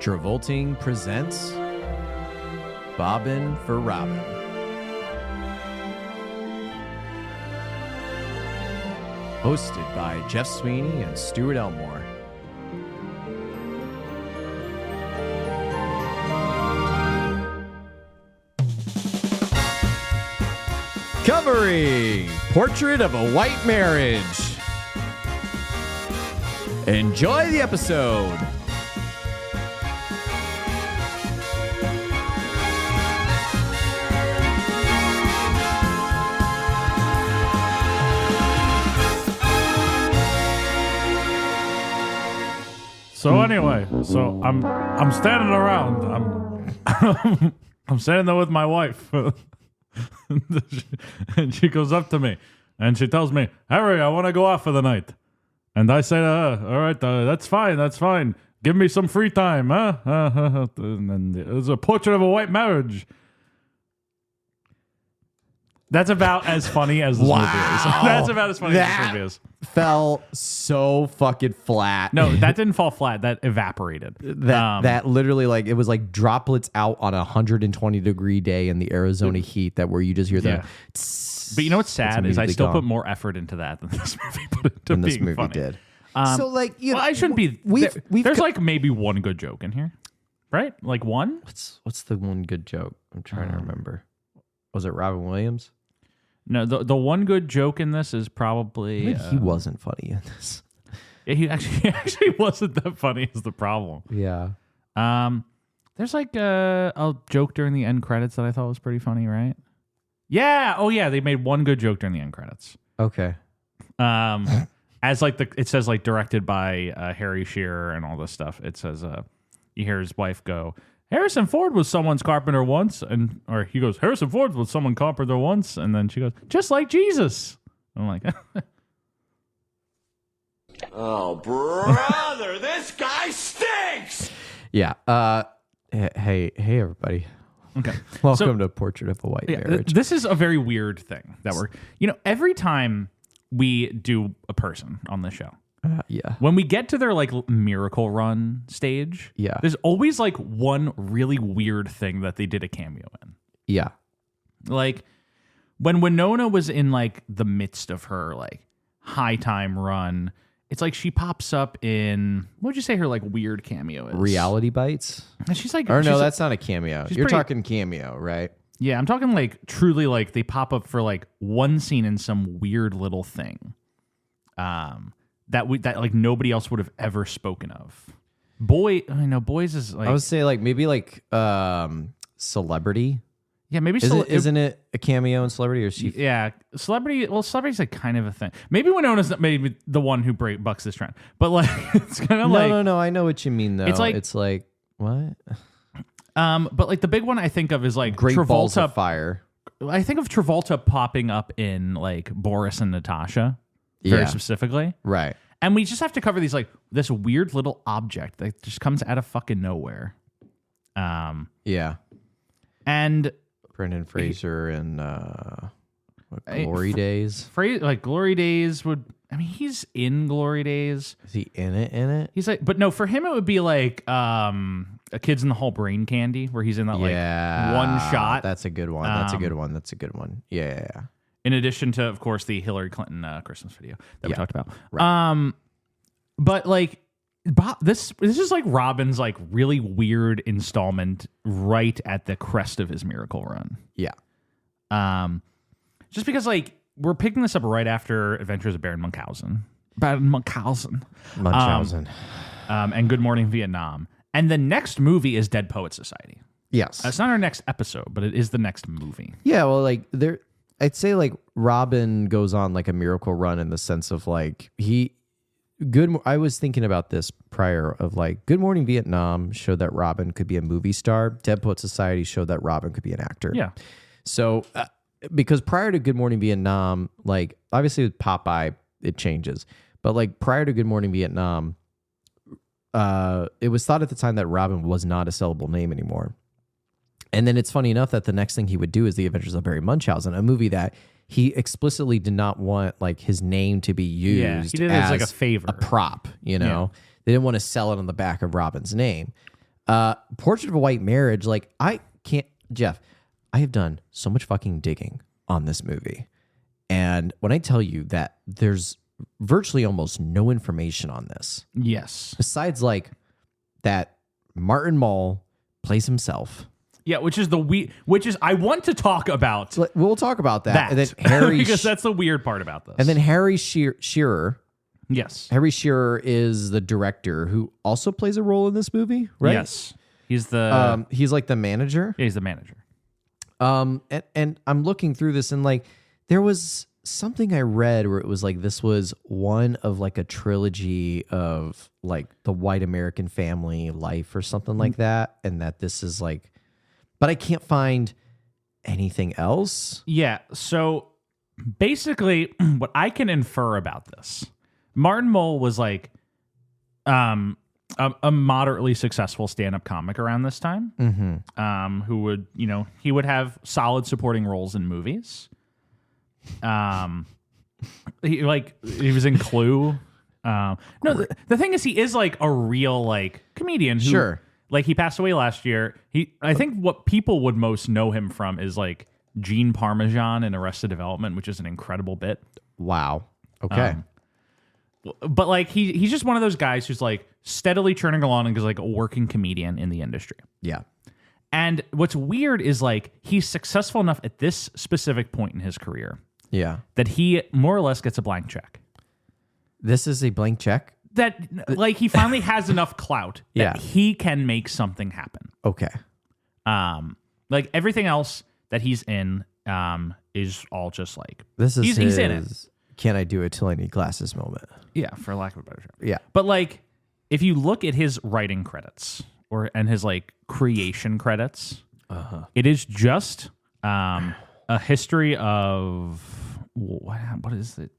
Travolting presents Bobbin for Robin. Hosted by Jeff Sweeney and Stuart Elmore. Covering Portrait of a White Marriage. Enjoy the episode. So anyway, I'm standing around. I'm standing there with my wife, and she goes up to me and she tells me, "Harry, I want to go out for the night." And I say to her, "All right, that's fine. Give me some free time, huh?" And then there's a Portrait of a White Marriage. That's about as funny as this movie is. That's about as funny as this movie is. Fell so fucking flat. No, that didn't fall flat. That evaporated. That literally, like, it was like droplets out on a 120-degree day in the Arizona heat that where you just hear the... But you know what's sad is I still put more effort into that than this movie put into than this being movie funny. did. So, like, you know, I shouldn't be... There's like maybe one good joke in here, right? Like one? What's the one good joke? I'm trying to remember. Was it Robin Williams? No, the one good joke in this is probably... He wasn't funny in this. Yeah, he actually wasn't that funny is the problem. Yeah. There's like a joke during the end credits that I thought was pretty funny, right? Yeah. Oh, yeah. They made one good joke during the end credits. Okay. As like it says like directed by Harry Shearer and all this stuff. It says you hear his wife go, "Harrison Ford was someone's carpenter once," or he goes, "Harrison Ford was someone's carpenter once," and then she goes, "Just like Jesus." I'm like, oh, brother, this guy stinks. Yeah. Hey, everybody. okay. Welcome to Portrait of a White Marriage. This is a very weird thing that every time we do a person on the show, yeah. when we get to their like miracle run stage, Yeah. there's always like one really weird thing that they did a cameo in. Yeah. Like when Winona was in like the midst of her like high time run, it's like she pops up in, what would you say her like weird cameo is? Reality Bites? And she's like, Or no, that's not a cameo. You're pretty- talking cameo, right? Yeah, I'm talking like truly like they pop up for like one scene in some weird little thing. That like nobody else would have ever spoken of. Boys is like, I would say like maybe like Celebrity. yeah, maybe Isn't it a cameo in Celebrity, or is she? Yeah, Celebrity. Well, Celebrity's like kind of a thing. Maybe Winona's not maybe the one who bucks this trend, but like it's kind of No. I know what you mean though. It's like what? But like the big one I think of is like Great Travolta. Balls of Fire. I think of Travolta popping up in like Boris and Natasha, very specifically. Right. And we just have to cover these like this weird little object that just comes out of fucking nowhere. Yeah. And Brendan Fraser and Glory Days. Like Glory Days would. I mean, he's in Glory Days. Is he in it? He's like, but no, for him it would be like a Kids in the Hall Brain Candy, where he's in that like one shot. That's a good one. That's a good one. Yeah. In addition to, of course, the Hillary Clinton Christmas video that we talked about. Right. But like this is like Robin's like really weird installment right at the crest of his miracle run. Yeah. Just because like we're picking this up right after Adventures of Baron Munchausen. Munchausen. And Good Morning Vietnam. And the next movie is Dead Poets Society. Yes. It's not our next episode, but it is the next movie. Yeah, well, like I'd say like Robin goes on like a miracle run in the sense of like I was thinking about this prior of like Good Morning Vietnam showed that Robin could be a movie star. Dead Poet Society showed that Robin could be an actor. Yeah. So because prior to Good Morning Vietnam, like obviously with Popeye, it changes. But like prior to Good Morning Vietnam, it was thought at the time that Robin was not a sellable name anymore. And then it's funny enough that the next thing he would do is The Adventures of Barry Munchausen, a movie that he explicitly did not want like his name to be used. Yeah, he did it as like a favor, a prop. You know, they didn't want to sell it on the back of Robin's name. Portrait of a White Marriage. Like, I can't, Jeff, I have done so much fucking digging on this movie. And when I tell you that there's virtually almost no information on this, Yes. besides like that Martin Mull plays himself. Yeah, which is I want to talk about So we'll talk about that. And then Harry, because that's the weird part about this. and then Harry Shearer. yes. Harry Shearer is the director who also plays a role in this movie, right? Yes. He's He's like the manager. he's the manager. And I'm looking through this and like there was something I read where it was like this was one of like a trilogy of like the white American family life or something like that, and that this is like, but I can't find anything else. Yeah. So basically, what I can infer about this, Martin Mull was like a moderately successful stand-up comic around this time, who would, he would have solid supporting roles in movies. He was in Clue. The thing is, he is like a real like comedian. Who, Sure. Like he passed away last year. I think what people would most know him from is like Gene Parmesan in Arrested Development, which is an incredible bit. Wow. Okay. But like he's just one of those guys who's like steadily churning along and is like a working comedian in the industry. Yeah. And what's weird is like he's successful enough at this specific point in his career Yeah. that he more or less gets a blank check. This is a blank check. That like he finally has enough clout that Yeah. he can make something happen. Okay. Like everything else that he's in is all just like This is he's in it. Can I do it till I need glasses moment? Yeah, for lack of a better term. Yeah. But like if you look at his writing credits and his like creation credits, it is just a history of what is it?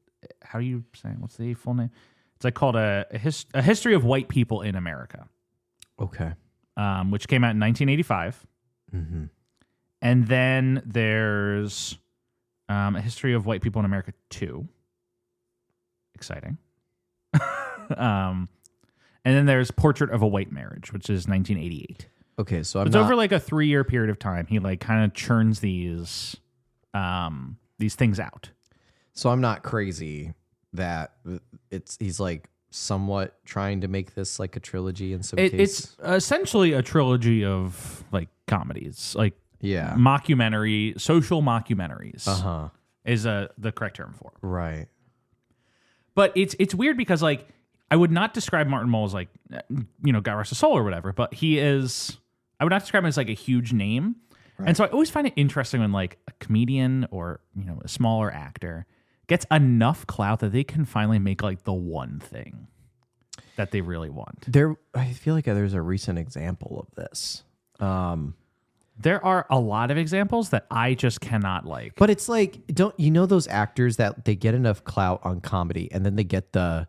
How do you say? What's the full name? It's like called a history of white people in America. Okay. Which came out in 1985. Mm-hmm. And then there's a history of white people in America 2. Exciting. And then there's Portrait of a White Marriage, which is 1988. Okay, so It's over like a 3-year period of time. He like kind of churns these things out. So I'm not crazy that he's like somewhat trying to make this like a trilogy in some case. It's essentially a trilogy of like comedies, like Yeah. social mockumentaries. Is the correct term for it. Right. But it's weird because like I would not describe Martin Mull as like God rest his soul or whatever, but I would not describe him as like a huge name. Right. And so I always find it interesting when like a comedian or a smaller actor gets enough clout that they can finally make like the one thing that they really want. I feel like there's a recent example of this. There are a lot of examples that I just cannot like. But it's like, don't you know those actors that they get enough clout on comedy and then they get the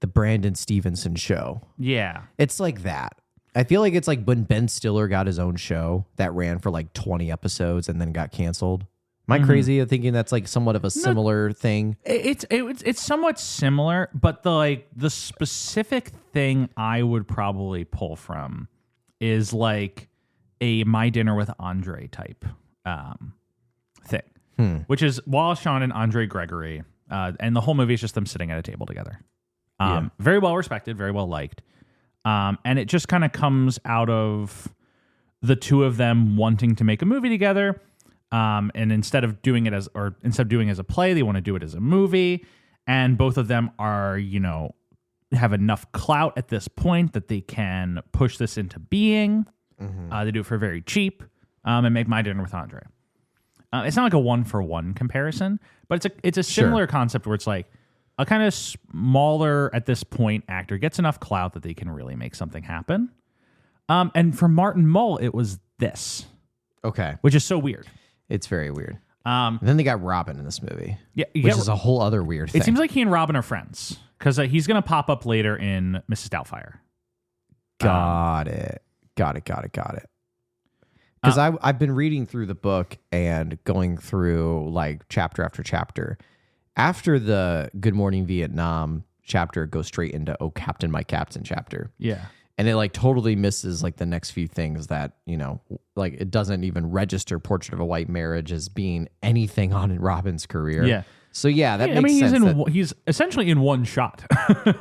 Brandon Stevenson show? Yeah. It's like that. I feel like it's like when Ben Stiller got his own show that ran for like 20 episodes and then got canceled. Am I crazy of thinking that's like somewhat of a similar thing? It's somewhat similar, but the specific thing I would probably pull from is like a My Dinner with Andre type thing, which is Wallace Shawn and Andre Gregory, and the whole movie is just them sitting at a table together. Very well respected, very well liked, and it just kind of comes out of the two of them wanting to make a movie together. And instead of doing it as a play, they want to do it as a movie. And both of them are, have enough clout at this point that they can push this into being. They do it for very cheap, and make My Dinner with Andre. It's not like a 1-for-1 comparison, but it's a similar concept where it's like a kind of smaller at this point actor gets enough clout that they can really make something happen. And for Martin Mull, it was this. Okay. Which is so weird. It's very weird. And then they got Robin in this movie. Yeah, which is a whole other weird thing. It seems like he and Robin are friends because he's going to pop up later in Mrs. Doubtfire. Got it. Because I've been reading through the book and going through like chapter after chapter. After the Good Morning Vietnam chapter, it goes straight into Oh Captain, My Captain chapter. Yeah. And it like totally misses like the next few things that, you know, like it doesn't even register Portrait of a White Marriage as being anything on in Robin's career. Yeah. So yeah, that makes sense. He's essentially in one shot.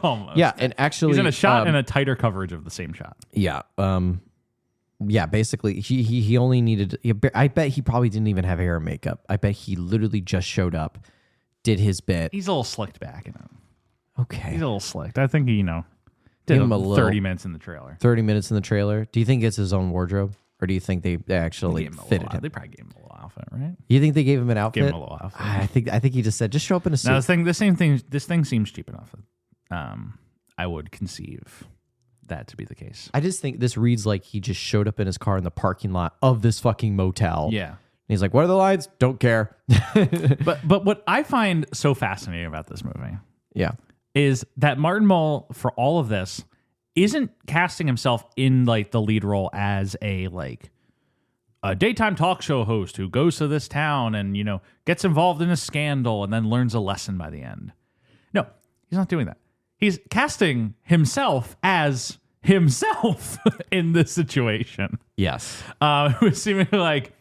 Almost. Yeah, and actually he's in a shot and a tighter coverage of the same shot. Yeah. Yeah, basically he only needed, I bet he probably didn't even have hair and makeup. I bet he literally just showed up, did his bit. He's a little slicked back in it. Okay. He's a little slicked. I think he, you know, did Give him a little, 30 minutes in the trailer. 30 minutes in the trailer. Do you think it's his own wardrobe? Or do you think they actually fitted him? They probably gave him a little outfit, right? You think they gave him an outfit? Gave him a little outfit. I think he just said, just show up in a suit. Now this thing seems cheap enough. I would conceive that to be the case. I just think this reads like he just showed up in his car in the parking lot of this fucking motel. Yeah. And he's like, what are the lines? Don't care. But what I find so fascinating about this movie Yeah. is that Martin Mull, for all of this, isn't casting himself in like the lead role as a daytime talk show host who goes to this town and, you know, gets involved in a scandal and then learns a lesson by the end. No, he's not doing that. He's casting himself as himself in this situation. Yes. It was seemingly like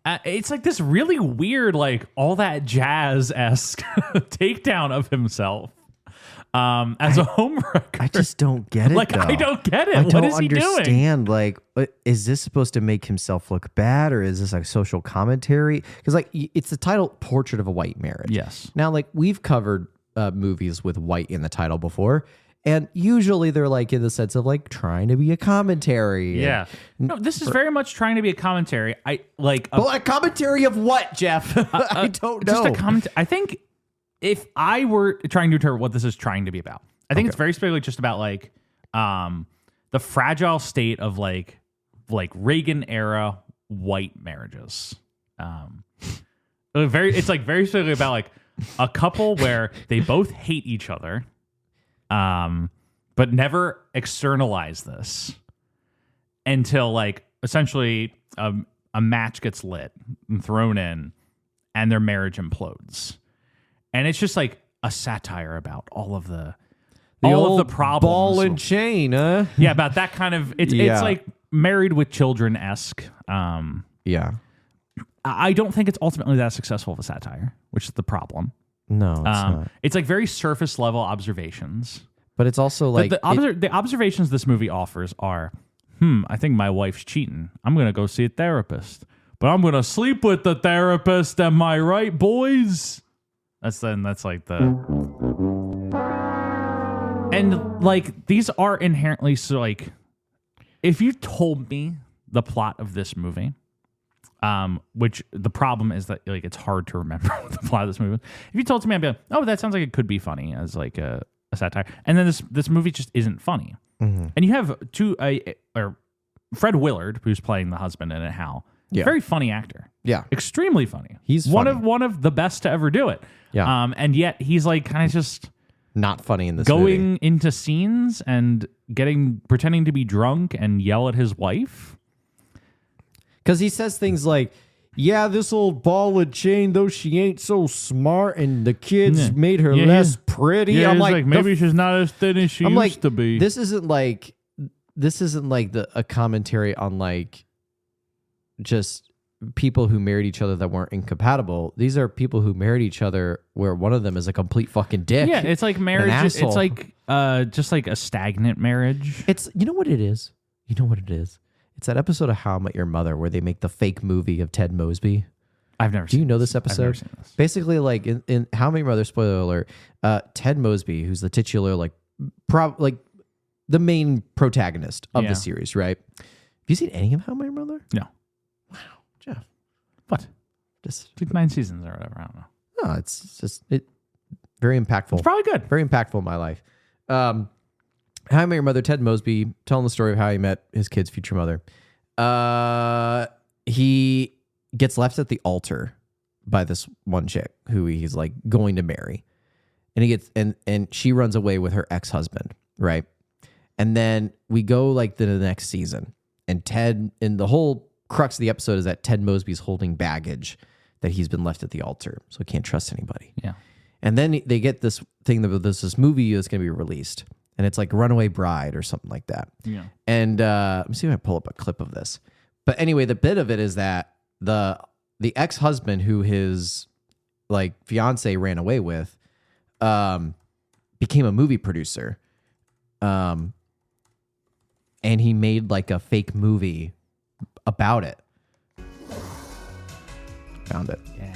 it's like this really weird, like all that jazz-esque takedown of himself as a homewrecker. I just don't get it. Like, though. I don't get it. I What don't is he doing? understand. Like, is this supposed to make himself look bad, or is this like social commentary? Because like it's the title, "Portrait of a White Marriage." Yes. Now, like we've covered movies with white in the title before, and usually they're like in the sense of like trying to be a commentary. Yeah. No, this is very much trying to be a commentary. Well, a commentary of what, Jeff? I don't know. Just a comment. I think if I were trying to determine what this is trying to be about, I think it's very specifically just about like the fragile state of like Reagan era white marriages. It's like very specifically about like a couple where they both hate each other, but never externalize this until like essentially a match gets lit and thrown in and their marriage implodes. And it's just like a satire about all of the problems. Ball and chain, huh? Yeah, about that kind of it's like Married with Children-esque. Yeah. I don't think it's ultimately that successful of a satire, which is the problem. No, it's not. It's like very surface level observations. But it's also like But the observations this movie offers are, I think my wife's cheating. I'm going to go see a therapist. But I'm going to sleep with the therapist. Am I right, boys? That's like the... And like these are inherently so like if you told me the plot of this movie, which the problem is that like it's hard to remember what the plot of this movie is. If you told it to me, I'd be like, oh, that sounds like it could be funny as like a satire. And then this movie just isn't funny. Mm-hmm. And you have Fred Willard, who's playing the husband in it, Hal. Yeah. Very funny actor. Yeah. Extremely funny. He's one funny. of the best to ever do it. Yeah. And yet he's like kind of just not funny in this going movie. into scenes and pretending to be drunk and yell at his wife. Because he says things like, yeah, this old ball and chain, though she ain't so smart and the kids made her less pretty. Yeah, I'm like maybe she's not as thin as she used to be. This isn't like a commentary on like just people who married each other that weren't incompatible. These are people who married each other where one of them is a complete fucking dick. Yeah, it's like marriage. Asshole. It's like just like a stagnant marriage. It's you know what it is? You know what it is? It's that episode of How I Met Your Mother where they make the fake movie of Ted Mosby. I've never Do seen you know this. this episode? I've never seen this. Basically, like in How I Met Your Mother, spoiler alert, Ted Mosby, who's the titular, like the main protagonist of the series, right? Have you seen any of How I Met Your Mother? No. Wow, Jeff. What? Just It's like 9 seasons or whatever. I don't know. no, it's just very impactful. It's probably good. Very impactful in my life. How I Met Your Mother, Ted Mosby, telling the story of how he met his kid's future mother. He gets left at the altar by this one chick who he's like going to marry. And he gets and she runs away with her ex-husband, right? And then we go like to the next season. And Ted, and the whole crux of the episode is that Ted Mosby's holding baggage that he's been left at the altar. So he can't trust anybody. Yeah. And then they get this thing that this movie that's going to be released. And and it's like Runaway Bride or something like that. Yeah. And let me see if I pull up a clip of this. But anyway, the bit of it is that the ex-husband who his like fiance ran away with became a movie producer. And he made like a fake movie about it. Found it. Yeah.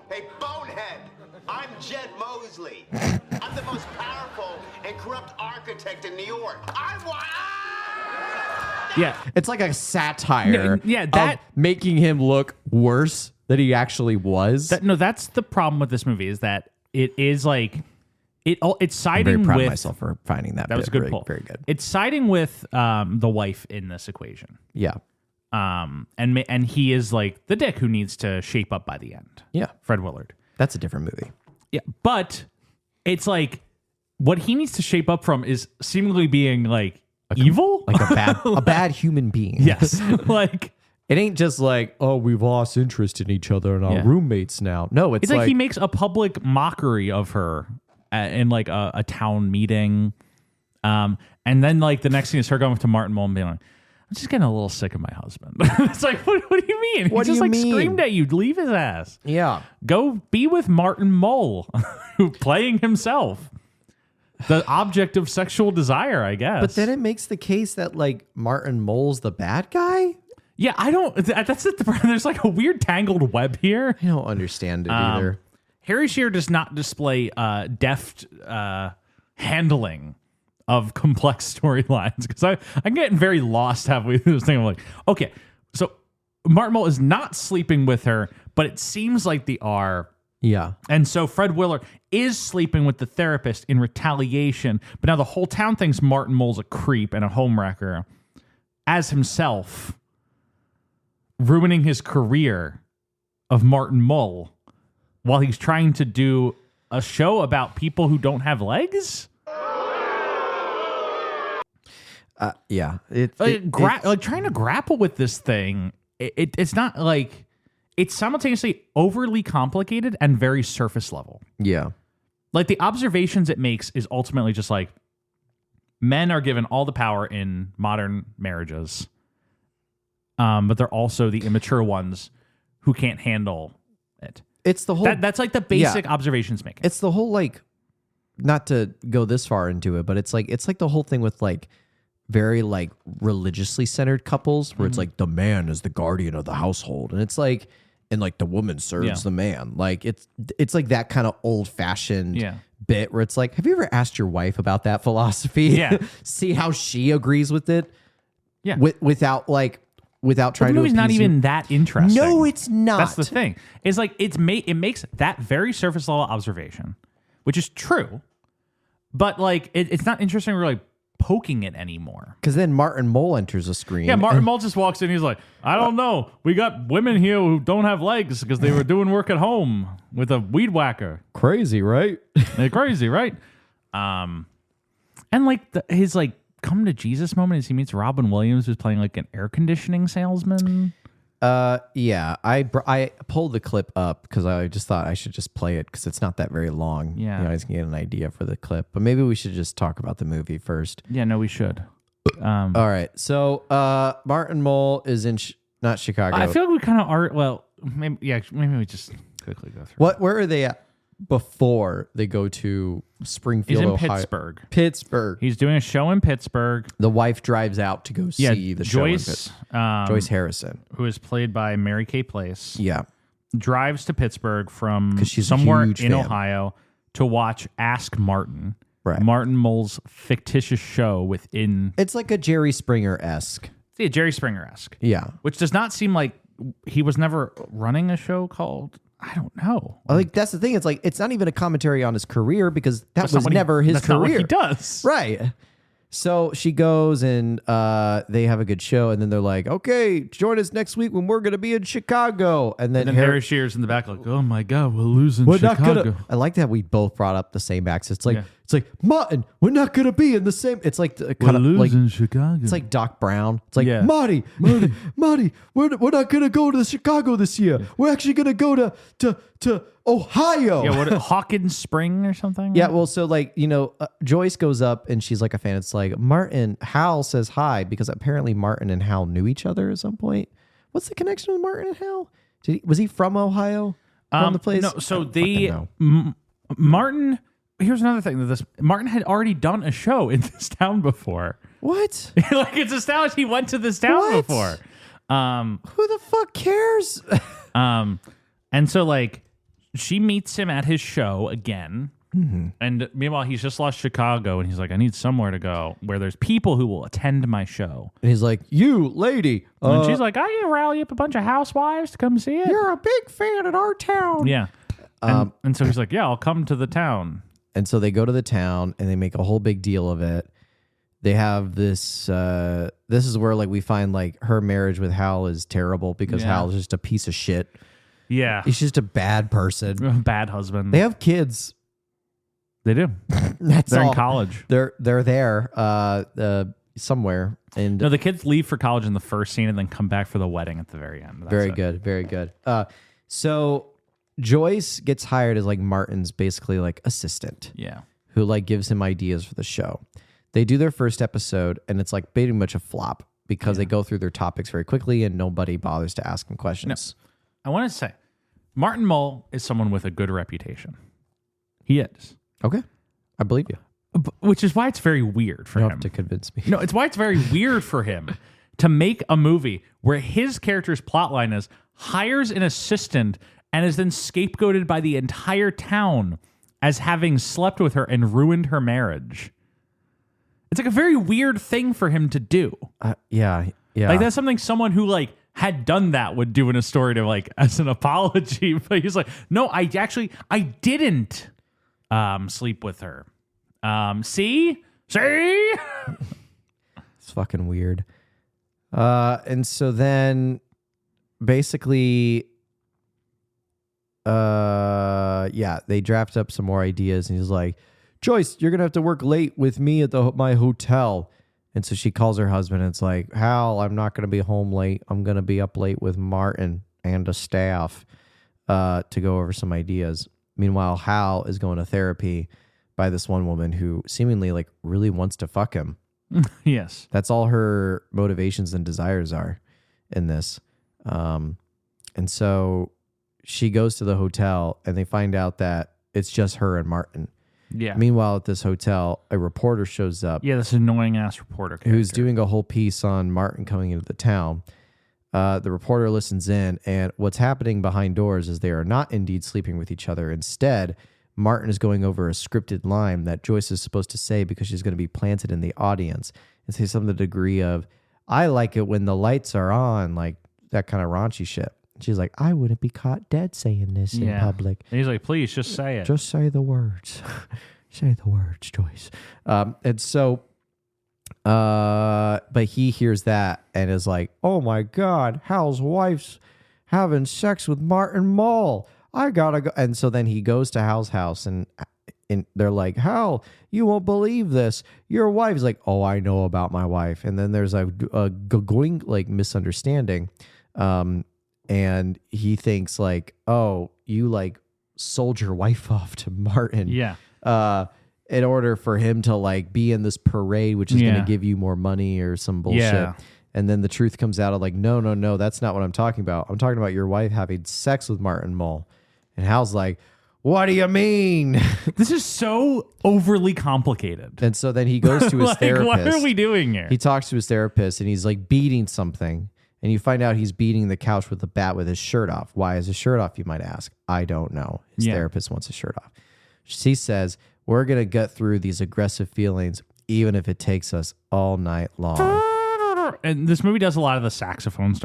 Hey, bonehead! I'm Jed Mosley. I'm the most powerful and corrupt architect in New York. I want. Yeah. It's like a satire that of making him look worse than he actually was. That's the problem with this movie is that it is like it's siding I'm very proud with of myself for finding that. that was a good pull. Very good. It's siding with the wife in this equation. Yeah. And he is like the dick who needs to shape up by the end. Yeah. Fred Willard. That's a different movie. Yeah, but it's like what he needs to shape up from is seemingly being like evil, Like a bad human being. yes, like It ain't just like, oh, we've lost interest in each other and our roommates now. No, it's like he makes a public mockery of her in like a town meeting. And then like the next thing is her going to Martin Mull and being like, I'm just getting a little sick of my husband. It's like, what do you mean? What He do just you like mean? screamed at you, leave his ass. Yeah. Go be with Martin Mull, who playing himself. The object of sexual desire, I guess. But then it makes the case that like Martin Mull's the bad guy. Yeah, I don't. That's it. There's like a weird tangled web here. I don't understand it either. Harry Shearer does not display deft handling of complex storylines because I'm getting very lost halfway through this thing. I'm like, okay, so Martin Mull is not sleeping with her, but it seems like they are. Yeah. And so Fred Willard is sleeping with the therapist in retaliation, but now the whole town thinks Martin Mull's a creep and a homewrecker as himself, ruining his career of Martin Mull while he's trying to do a show about people who don't have legs. Yeah. Like trying to grapple with this thing. It's not like it's simultaneously overly complicated and very surface level. Yeah. Like the observations it makes is ultimately just like men are given all the power in modern marriages. But they're also the immature ones who can't handle it. It's the whole That's like the basic observations making. It's the whole like, not to go this far into it, but it's like the whole thing with like very like religiously centered couples where it's like the man is the guardian of the household, and it's like, and like the woman serves the man. Like it's like that kind of old fashioned bit where it's like, have you ever asked your wife about that philosophy? Yeah. See how she agrees with it. Yeah. Without trying the to movie's not appease you. even that interesting. No, it's not. That's the thing. It's like it makes that very surface level observation, which is true, but like it's not interesting. We're like poking it anymore. Because then Martin Mull enters the screen. Yeah, Martin Mull just walks in. He's like, I don't know. We got women here who don't have legs because they were doing work at home with a weed whacker. Crazy, right? They're crazy, right? And like his like come to Jesus moment is he meets Robin Williams, who's playing like an air conditioning salesman. Yeah, I pulled the clip up because I just thought I should just play it because it's not that very long. Yeah. You guys can get an idea for the clip, but maybe we should just talk about the movie first. Yeah, no, we should. All right, so Martin Mull is in not Chicago. I feel like we kind of are. Well, maybe we just quickly go through. Where are they at before they go to Springfield, He's in Ohio? Pittsburgh. Pittsburgh. He's doing a show in Pittsburgh. The wife drives out to go see the show. Joyce, Joyce Harrison, who is played by Mary Kay Place, drives to Pittsburgh from 'Cause she's a somewhere huge in fan. Ohio to watch Ask Martin, Right. Martin Mull's fictitious show within. It's like a Jerry Springer-esque. Yeah, Jerry Springer-esque. Yeah. Which does not seem like he was never running a show called. I don't know. Like that's the thing. It's like it's not even a commentary on his career because that was never his that's career. Not what he does. Right. So she goes and they have a good show, and then they're like, "Okay, join us next week when we're going to be in Chicago." And then Harry Shearer's in the back, like, "Oh my God, we're losing we're Chicago." not gonna. I like that we both brought up the same acts. It's like It's like, Martin, we're not going to be in the same. It's like kind of like Chicago. it's like Doc Brown. It's like, Yeah. Marty, we're not going to go to Chicago this year. We're actually going to go to Ohio. Yeah, what Hawkins Spring or something? Yeah, well, so like, Joyce goes up and she's like a fan. It's like, Hal says hi because apparently Martin and Hal knew each other at some point. What's the connection with Martin and Hal? Was he from Ohio? From the place? No, so I don't fucking know. Martin. Here's another thing that Martin had already done a show in this town before. What? Like it's established he went to this town What? before. Who the fuck cares? And so like she meets him at his show again. Mm-hmm. And meanwhile, he's just lost Chicago, and he's like, I need somewhere to go where there's people who will attend my show. And he's like, you lady. And she's like, I can rally up a bunch of housewives to come see it. You're a big fan at our town. Yeah. And so he's like, yeah, I'll come to the town. And so they go to the town and they make a whole big deal of it. They have this, this is where like we find like her marriage with Hal is terrible because Yeah. Hal is just a piece of shit. Yeah. He's just a bad person. Bad husband. They have kids. They do. That's They're all. in college. They're there somewhere. And No, the kids leave for college in the first scene and then come back for the wedding at the very end. That's very it. good. Very good. So Joyce gets hired as like Martin's basically like assistant. Yeah. Who like gives him ideas for the show. They do their first episode and it's like pretty much a flop because they go through their topics very quickly and nobody bothers to ask them questions. I want to say, Martin Mull is someone with a good reputation. He is. Okay. I believe you. Which is why it's very weird for You him. don't have to convince me. No, it's why it's very weird for him to make a movie where his character's plotline is hires an assistant and is then scapegoated by the entire town as having slept with her and ruined her marriage. It's like a very weird thing for him to do. Yeah. Like that's something someone who like had done that would do in a story to like as an apology. But he's like, no, I didn't sleep with her. See? It's fucking weird. And so then basically, they draft up some more ideas and he's like, Joyce, you're going to have to work late with me at my hotel. And so she calls her husband and it's like, Hal, I'm not going to be home late. I'm going to be up late with Martin and the staff to go over some ideas. Meanwhile, Hal is going to therapy by this one woman who seemingly like really wants to fuck him. Yes. That's all her motivations and desires are in this. And so she goes to the hotel and they find out that it's just her and Martin. Yeah. Meanwhile, at this hotel, a reporter shows up Yeah, this annoying ass reporter character. who's doing a whole piece on Martin coming into the town. The reporter listens in, and what's happening behind doors is they are not indeed sleeping with each other. Instead, Martin is going over a scripted line that Joyce is supposed to say because she's going to be planted in the audience and say something to the degree of, I like it when the lights are on, like that kind of raunchy shit. She's like, I wouldn't be caught dead saying this in public. And he's like, please, just say it. Just say the words. Say the words, Joyce. And so, but he hears that and is like, oh my God, Hal's wife's having sex with Martin Mull. I gotta go. And so then he goes to Hal's house and they're like, Hal, you won't believe this. Your wife's like, oh, I know about my wife. And then there's a going like misunderstanding. And he thinks like, oh, you like sold your wife off to Martin. Yeah. In order for him to like be in this parade, which is going to give you more money or some bullshit. Yeah. And then the truth comes out of like, no, that's not what I'm talking about. I'm talking about your wife having sex with Martin Mull. And Hal's like, what do you mean? This is so overly complicated. And so then he goes to his Like, therapist. what are we doing here? He talks to his therapist and he's like beating something. And you find out he's beating the couch with a bat with his shirt off. Why is his shirt off, you might ask? I don't know. His therapist wants his shirt off. She says, we're going to get through these aggressive feelings, even if it takes us all night long. And this movie does a lot of the saxophone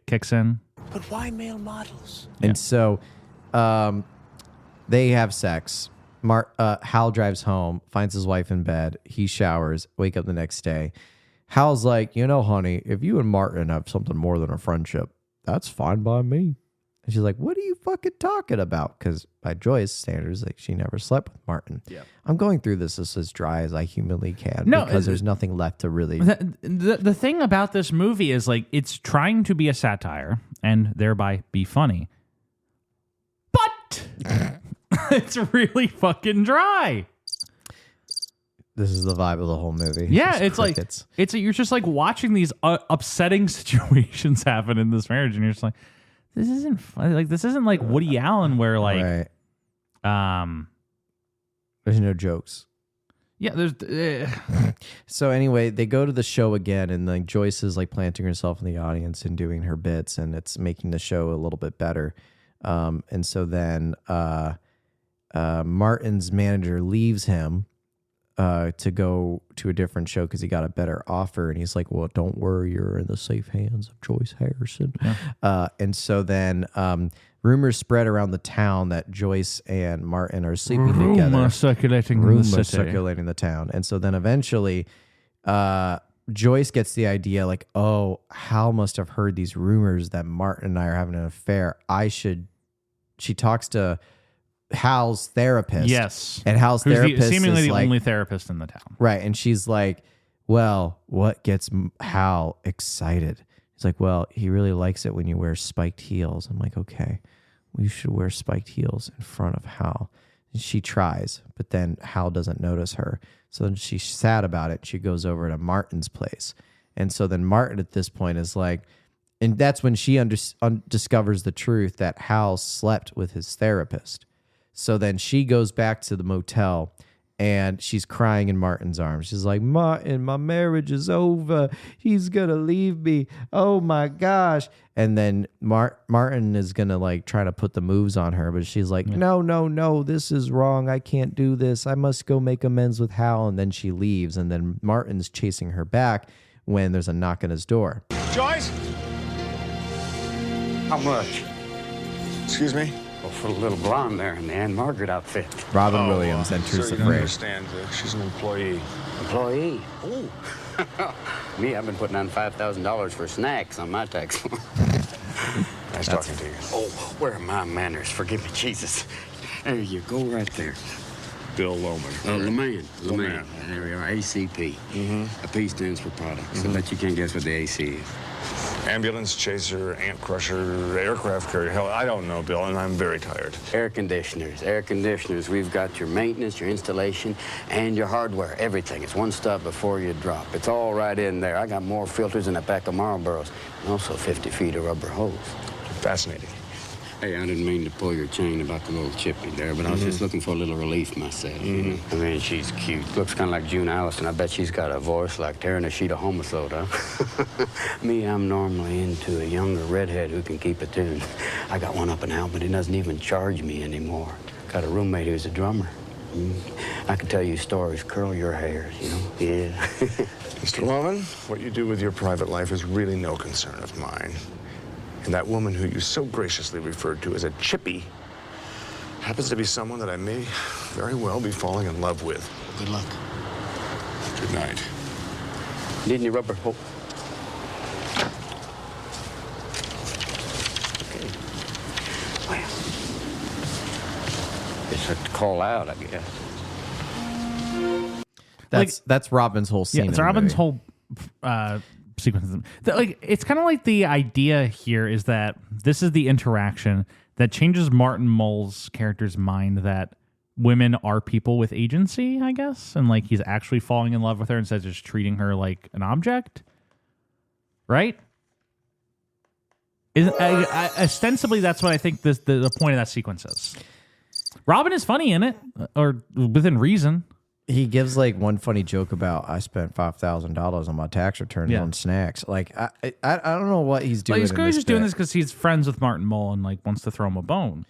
kicks in. But why male models? And so they have sex. Hal drives home, finds his wife in bed. He showers, wake up the next day. Hal's like, honey, if you and Martin have something more than a friendship, that's fine by me. And she's like, what are you fucking talking about? Because by Joy's standards, like she never slept with Martin. Yeah. I'm going through this as dry as I humanly can No, because there's nothing left to really. The thing about this movie is like it's trying to be a satire and thereby be funny. But it's really fucking dry. This is the vibe of the whole movie. Yeah, Just it's crickets. like you're just like watching these upsetting situations happen in this marriage, and you're just like, this isn't fun. Like this isn't like Woody Allen, where like, there's no jokes. yeah, there's. So anyway, they go to the show again, and like Joyce is like planting herself in the audience and doing her bits, and it's making the show a little bit better. And so then Martin's manager leaves him to go to a different show because he got a better offer, and he's like, well, don't worry, you're in the safe hands of Joyce Harrison. Yeah. And so then rumors spread around the town that Joyce and Martin are sleeping together. Rumors circulating in the city. Circulating the town. And so then eventually Joyce gets the idea like, oh, Hal must have heard these rumors that Martin and I are having an affair. She talks to Hal's therapist. Yes. And Hal's therapist seemingly is the like, only therapist in the town. right. And she's like, well, what gets Hal excited? He's like, well, he really likes it when you wear spiked heels. I'm like, okay, well, you should wear spiked heels in front of Hal. And she tries, but then Hal doesn't notice her. So then she's sad about it. She goes over to Martin's place. And so then Martin at this point is like, and that's when she discovers the truth that Hal slept with his therapist. So then she goes back to the motel and she's crying in Martin's arms. She's like, Martin, my marriage is over. He's going to leave me. Oh my gosh. And then Martin is going to like try to put the moves on her, but she's like, no, this is wrong. I can't do this. I must go make amends with Hal. And then she leaves. And then Martin's chasing her back when there's a knock on his door. Joyce? How much? Excuse me? Well, for the little blonde there in the Anne Margaret outfit. Robin Williams enters Sir, the you fray. understand. She's an employee. Employee? Oh. Me, I've been putting on $5,000 for snacks on my tax form. Nice talking to you. Oh, where are my manners? Forgive me, Jesus. There you go, right there. Bill Loman. LeMan. LeMan. There we are, ACP. Mm-hmm. A P stands for products. I bet you can't guess what the AC is. Ambulance chaser, ant crusher, aircraft carrier. Hell, I don't know, Bill, and I'm very tired. Air conditioners. We've got your maintenance, your installation, and your hardware. Everything. It's one stop before you drop. It's all right in there. I got more filters than a pack of Marlboros, and also 50 feet of rubber hose. Fascinating. Hey, I didn't mean to pull your chain about the little chippy there, but I was just looking for a little relief myself. You know? I mean, she's cute. Looks kind of like June Allison. I bet she's got a voice like tearing a sheet of homosode, huh? Me, I'm normally into a younger redhead who can keep a tune. I got one up and out, but he doesn't even charge me anymore. Got a roommate who's a drummer. I can tell you stories, curl your hair, you know? Yeah. Mr. Loman, what you do with your private life is really no concern of mine. And that woman who you so graciously referred to as a chippy happens to be someone that I may very well be falling in love with. Good luck. Good night. Need any rubber hose? Okay. Well, it's a call out, I guess. That's Robin's whole scene. Yeah, it's in the Robin's movie. whole sequence. Like, it's kind of like the idea here is that this is the interaction that changes Martin Mull's character's mind that women are people with agency, I guess, and like he's actually falling in love with her instead of just treating her like an object, right? Ostensibly, that's what I think the point of that sequence is. Robin is funny in it, or within reason. He gives like one funny joke about I spent $5,000 on my tax returns on snacks. Like I don't know what he's doing. Like, he's just doing this because he's friends with Martin Mull and like wants to throw him a bone.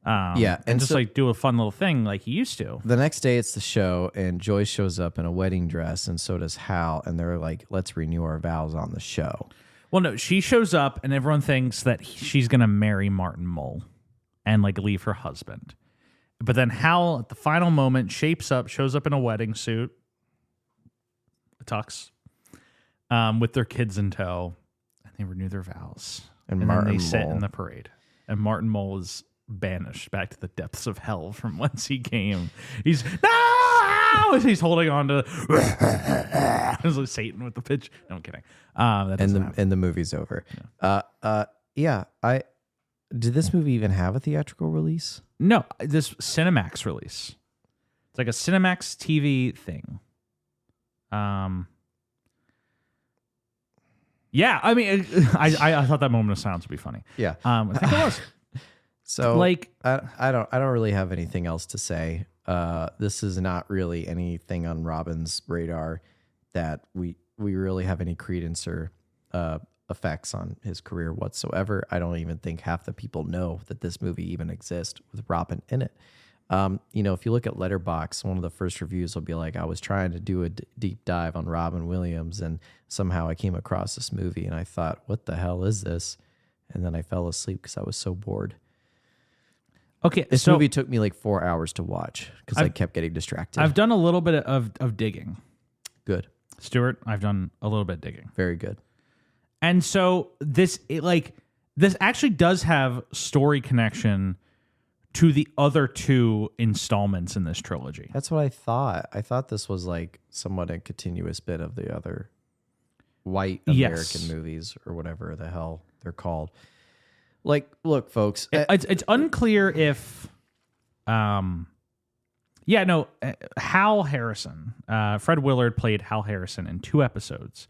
Yeah, and just so, like do a fun little thing like he used to. The next day it's the show, and Joyce shows up in a wedding dress, and so does Hal, and they're like, "Let's renew our vows on the show." Well, no, she shows up, and everyone thinks that she's gonna marry Martin Mull and like leave her husband. But then Hal, at the final moment, shapes up, shows up in a wedding suit, a tux, with their kids in tow, and they renew their vows. And then they sit in the parade. and Martin Mull is banished back to the depths of hell from whence he came. He's no! He's holding on to it's like Satan with the pitch. No, I'm kidding. And the movie's over. Yeah. Did this movie even have a theatrical release? No, this Cinemax release. It's like a Cinemax TV thing. Yeah, I mean, I thought that moment of silence would be funny. Yeah. I think it was. So like, I don't really have anything else to say. This is not really anything on Robin's radar that we really have any credence or effects on his career whatsoever. I don't even think half the people know that this movie even exists with Robin in it. If you look at Letterboxd, one of the first reviews will be like, I was trying to do a deep dive on Robin Williams, and somehow I came across this movie, and I thought, what the hell is this? And then I fell asleep because I was so bored. Okay, this movie took me like 4 hours to watch because I kept getting distracted. I've done a little bit of digging. Good. Stuart, I've done a little bit of digging. Very good. And so this actually does have story connection to the other two installments in this trilogy. That's what I thought. I thought this was like somewhat a continuous bit of the other white American movies or whatever the hell they're called. Like, look, folks, it's unclear if, Hal Harrison, Fred Willard played Hal Harrison in 2 episodes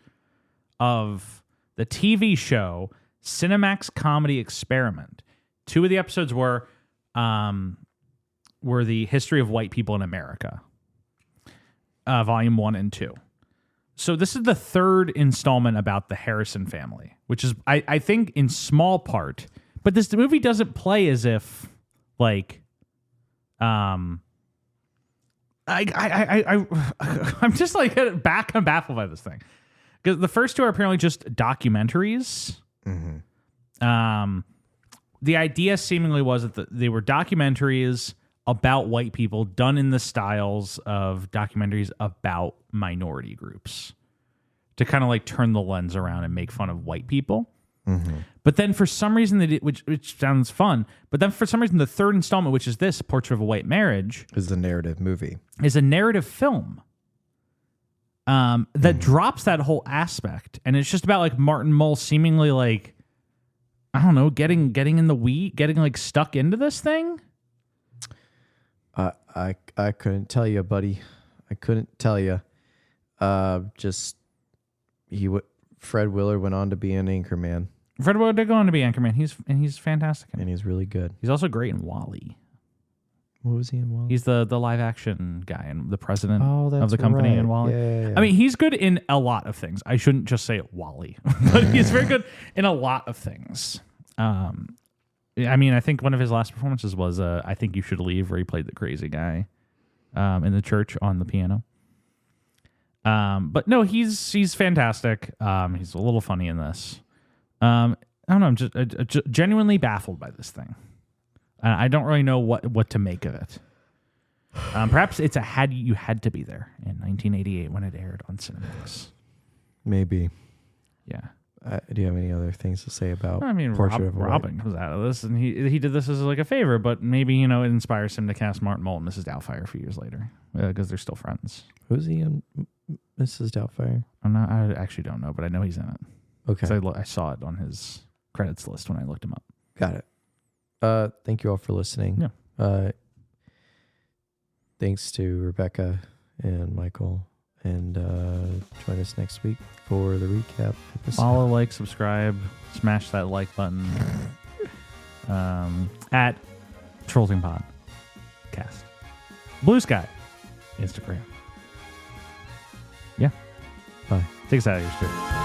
of the TV show Cinemax Comedy Experiment. 2 of the episodes were the history of white people in America, volume 1 and 2. So this is the 3rd installment about the Harrison family, which is, I think, in small part. But the movie doesn't play as if, like, I'm just like I'm baffled by this thing because the first 2 are apparently just documentaries. Mm-hmm. The idea seemingly was that they were documentaries about white people done in the styles of documentaries about minority groups to kind of like turn the lens around and make fun of white people. Mm-hmm. But then for some reason they did, which sounds fun, but then for some reason the 3rd installment, which is this Portrait of a White Marriage, is the narrative movie, is a narrative film that drops that whole aspect, and it's just about like Martin Mull seemingly like, I don't know, getting in the weed, getting like stuck into this thing. I couldn't tell you, buddy. I couldn't tell you. Fred Willard went on to be an Anchorman. Fred Willard did go on to be Anchorman. He's fantastic. And he's really good. He's also great in WALL-E. What was he in WALL-E? He's the live action guy and the president of the company in WALL-E. Yeah. I mean, he's good in a lot of things. I shouldn't just say WALL-E, but he's very good in a lot of things. I mean, I think one of his last performances was I Think You Should Leave, where he played the crazy guy in the church on the piano. But no, he's fantastic. He's a little funny in this. I don't know. I'm just genuinely baffled by this thing. I don't really know what to make of it. Perhaps it's you had to be there in 1988 when it aired on Cinemax. Maybe. Yeah. Do you have any other things to say about? I mean, Portrait of a Robin comes out of this, and he did this as like a favor, but maybe it inspires him to cast Martin Mull and Mrs. Doubtfire a few years later because they're still friends. Who's he in Mrs. Doubtfire? I actually don't know, but I know he's in it. Okay. I saw it on his credits list when I looked him up. Got it. Thank you all for listening. Yeah. Thanks to Rebecca and Michael. And join us next week for the recap episode. Follow, like, subscribe, smash that like button at Trolting Podcast. Blue Sky, Instagram. Yeah. Bye. Take us out of here, Stuart.